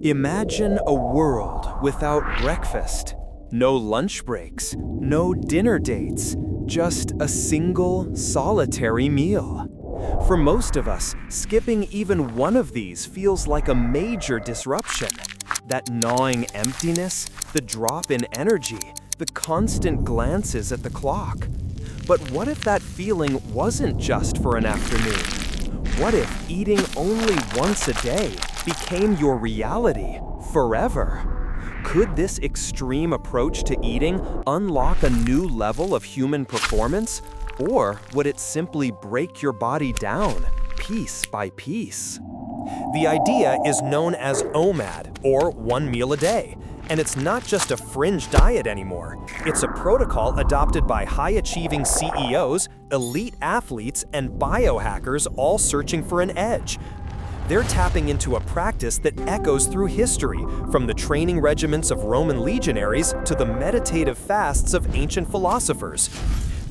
Imagine a world without breakfast. No lunch breaks, no dinner dates, just a single, solitary meal. For most of us, skipping even one of these feels like a major disruption. That gnawing emptiness, the drop in energy, the constant glances at the clock. But what if that feeling wasn't just for an afternoon? What if eating only once a day became your reality forever? Could this extreme approach to eating unlock a new level of human performance? Or would it simply break your body down, piece by piece? The idea is known as OMAD, or 1 meal a day. And it's not just a fringe diet anymore. It's a protocol adopted by high-achieving CEOs, elite athletes, and biohackers all searching for an edge. They're tapping into a practice that echoes through history, from the training regiments of Roman legionaries to the meditative fasts of ancient philosophers.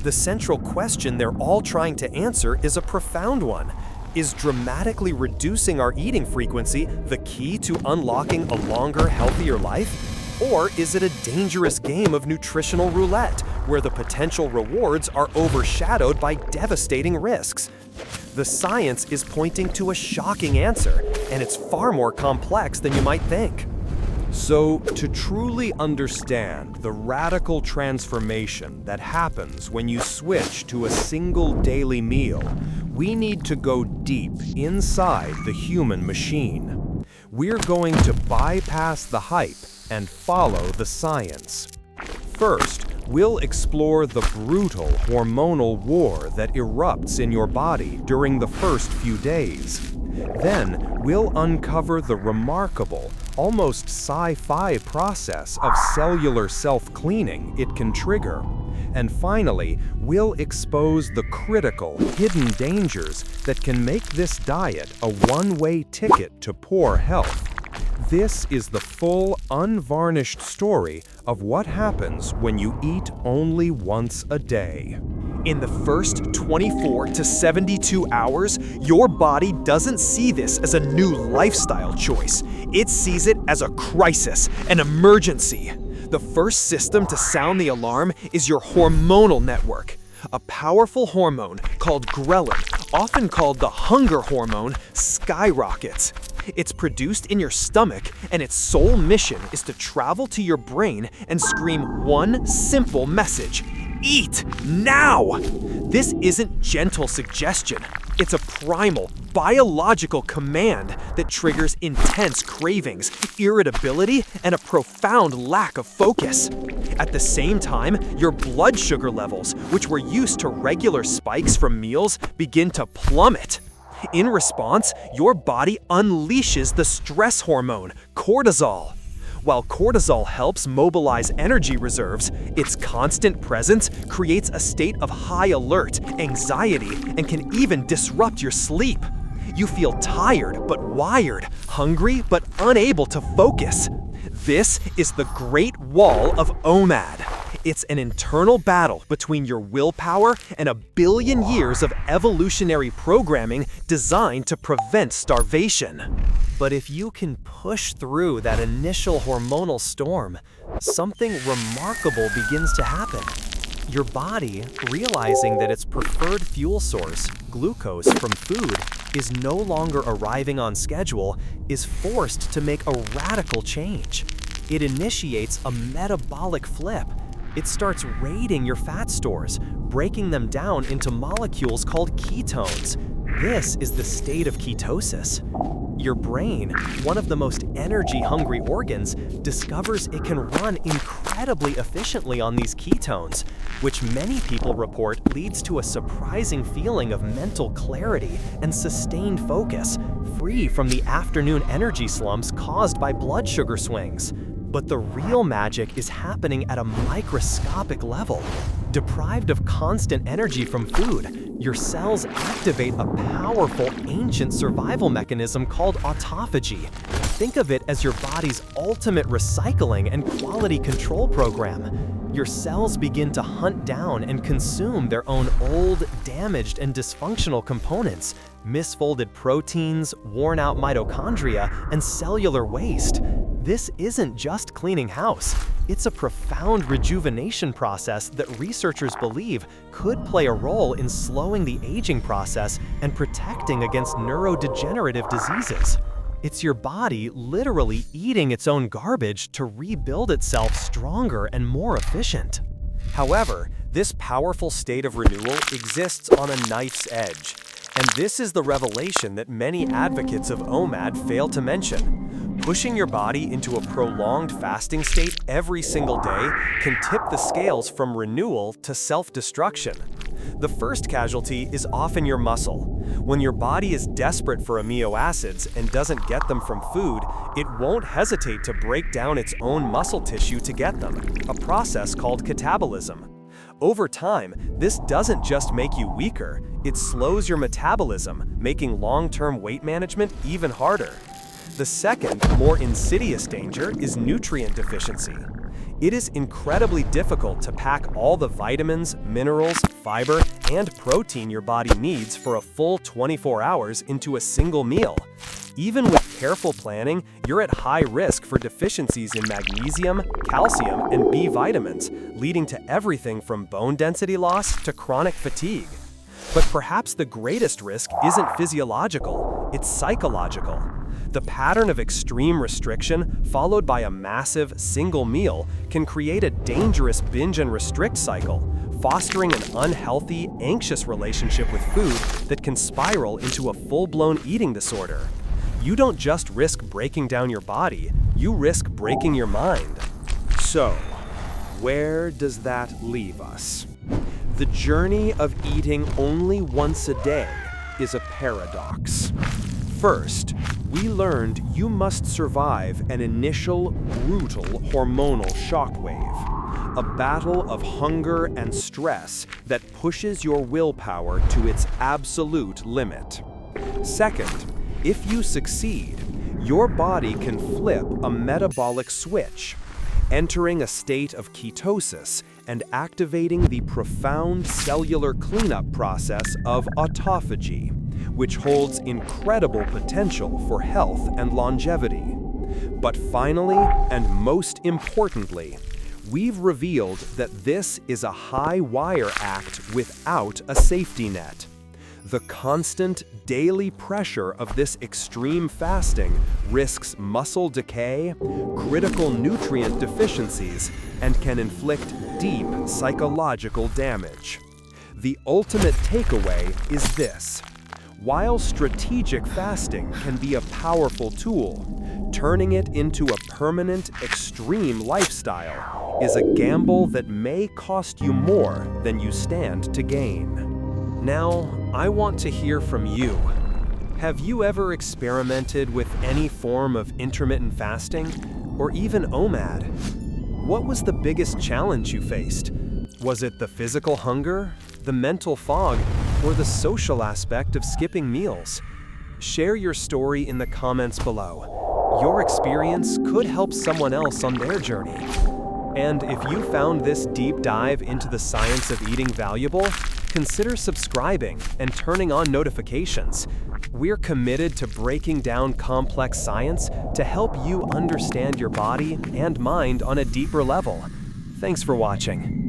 The central question they're all trying to answer is a profound one. Is dramatically reducing our eating frequency the key to unlocking a longer, healthier life? Or is it a dangerous game of nutritional roulette, where the potential rewards are overshadowed by devastating risks? The science is pointing to a shocking answer, and it's far more complex than you might think. So, to truly understand the radical transformation that happens when you switch to a single daily meal, we need to go deep inside the human machine. We're going to bypass the hype and follow the science. First, we'll explore the brutal hormonal war that erupts in your body during the first few days. Then, we'll uncover the remarkable, almost sci-fi process of cellular self-cleaning it can trigger. And finally, we'll expose the critical, hidden dangers that can make this diet a one-way ticket to poor health. This is the full, unvarnished story of what happens when you eat only once a day. In the first 24 to 72 hours, your body doesn't see this as a new lifestyle choice. It sees it as a crisis, an emergency. The first system to sound the alarm is your hormonal network. A powerful hormone called ghrelin, often called the hunger hormone, skyrockets. It's produced in your stomach, and its sole mission is to travel to your brain and scream one simple message: eat now! This isn't gentle suggestion. It's a primal, biological command that triggers intense cravings, irritability, and a profound lack of focus. At the same time, your blood sugar levels, which were used to regular spikes from meals, begin to plummet. In response, your body unleashes the stress hormone, cortisol. While cortisol helps mobilize energy reserves, its constant presence creates a state of high alert, anxiety, and can even disrupt your sleep. You feel tired but wired, hungry but unable to focus. This is the Great Wall of OMAD. It's an internal battle between your willpower and 1 billion years of evolutionary programming designed to prevent starvation. But if you can push through that initial hormonal storm, something remarkable begins to happen. Your body, realizing that its preferred fuel source, glucose from food, is no longer arriving on schedule, is forced to make a radical change. It initiates a metabolic flip. It starts raiding your fat stores, breaking them down into molecules called ketones. This is the state of ketosis. Your brain, one of the most energy-hungry organs, discovers it can run incredibly efficiently on these ketones, which many people report leads to a surprising feeling of mental clarity and sustained focus, free from the afternoon energy slumps caused by blood sugar swings. But the real magic is happening at a microscopic level. Deprived of constant energy from food, your cells activate a powerful ancient survival mechanism called autophagy. Think of it as your body's ultimate recycling and quality control program. Your cells begin to hunt down and consume their own old, damaged, and dysfunctional components, misfolded proteins, worn-out mitochondria, and cellular waste. This isn't just cleaning house. It's a profound rejuvenation process that researchers believe could play a role in slowing the aging process and protecting against neurodegenerative diseases. It's your body literally eating its own garbage to rebuild itself stronger and more efficient. However, this powerful state of renewal exists on a knife's edge. And this is the revelation that many advocates of OMAD fail to mention. Pushing your body into a prolonged fasting state every single day can tip the scales from renewal to self-destruction. The first casualty is often your muscle. When your body is desperate for amino acids and doesn't get them from food, it won't hesitate to break down its own muscle tissue to get them, a process called catabolism. Over time, this doesn't just make you weaker, it slows your metabolism, making long-term weight management even harder. The second, more insidious danger is nutrient deficiency. It is incredibly difficult to pack all the vitamins, minerals, fiber, and protein your body needs for a full 24 hours into a single meal. Even with careful planning, you're at high risk for deficiencies in magnesium, calcium, and B vitamins, leading to everything from bone density loss to chronic fatigue. But perhaps the greatest risk isn't physiological, it's psychological. The pattern of extreme restriction, followed by a massive, single meal, can create a dangerous binge and restrict cycle, fostering an unhealthy, anxious relationship with food that can spiral into a full-blown eating disorder. You don't just risk breaking down your body, you risk breaking your mind. So, where does that leave us? The journey of eating only once a day is a paradox. First, we learned you must survive an initial, brutal hormonal shockwave, a battle of hunger and stress that pushes your willpower to its absolute limit. Second, if you succeed, your body can flip a metabolic switch, entering a state of ketosis and activating the profound cellular cleanup process of autophagy, which holds incredible potential for health and longevity. But finally, and most importantly, we've revealed that this is a high-wire act without a safety net. The constant daily pressure of this extreme fasting risks muscle decay, critical nutrient deficiencies, and can inflict deep psychological damage. The ultimate takeaway is this. While strategic fasting can be a powerful tool, turning it into a permanent, extreme lifestyle is a gamble that may cost you more than you stand to gain. Now, I want to hear from you. Have you ever experimented with any form of intermittent fasting, or even OMAD? What was the biggest challenge you faced? Was it the physical hunger, the mental fog, or the social aspect of skipping meals? Share your story in the comments below. Your experience could help someone else on their journey. And if you found this deep dive into the science of eating valuable, consider subscribing and turning on notifications. We're committed to breaking down complex science to help you understand your body and mind on a deeper level. Thanks for watching.